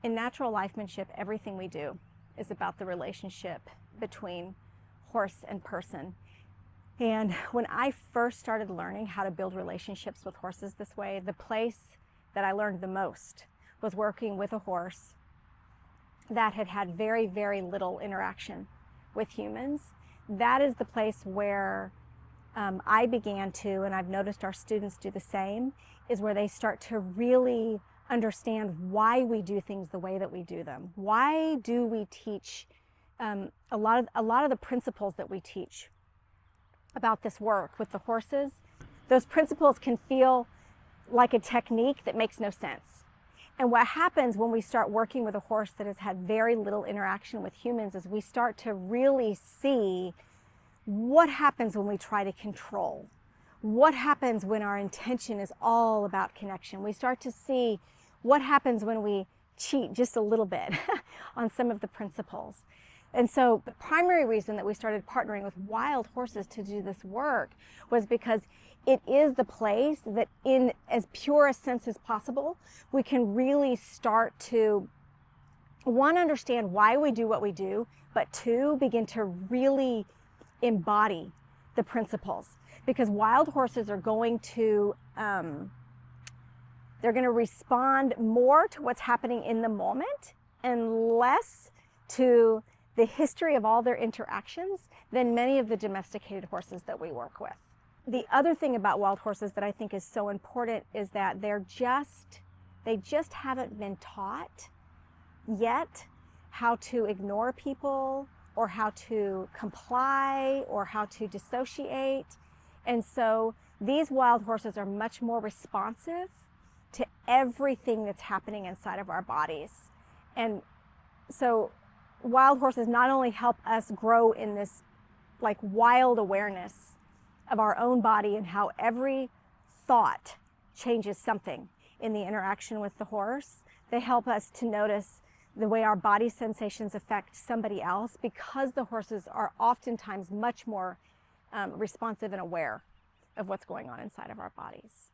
In natural lifemanship, everything we do is about the relationship between horse and person. And when I first started learning how to build relationships with horses this way, the place that I learned the most was working with a horse that had had very, very little interaction with humans. That is the place where I began to, and I've noticed our students do the same, is where they start to really understand why we do things the way that we do them. Why do we teach a lot of the principles that we teach about this work with the horses? Those principles can feel like a technique that makes no sense. And what happens when we start working with a horse that has had very little interaction with humans is we start to really see what happens when we try to control. What happens when our intention is all about connection? We start to see what happens when we cheat just a little bit on some of the principles. And so the primary reason that we started partnering with wild horses to do this work was because it is the place that, in as pure a sense as possible, we can really start to, one, understand why we do what we do, but two, begin to really embody the principles. Because wild horses are going to, they're going to respond more to what's happening in the moment and less to the history of all their interactions than many of the domesticated horses that we work with. The other thing about wild horses that I think is so important is that they just haven't been taught yet how to ignore people or how to comply or how to dissociate. And so these wild horses are much more responsive to everything that's happening inside of our bodies. And so wild horses not only help us grow in this like wild awareness of our own body and how every thought changes something in the interaction with the horse, they help us to notice the way our body sensations affect somebody else, because the horses are oftentimes much more responsive and aware of what's going on inside of our bodies.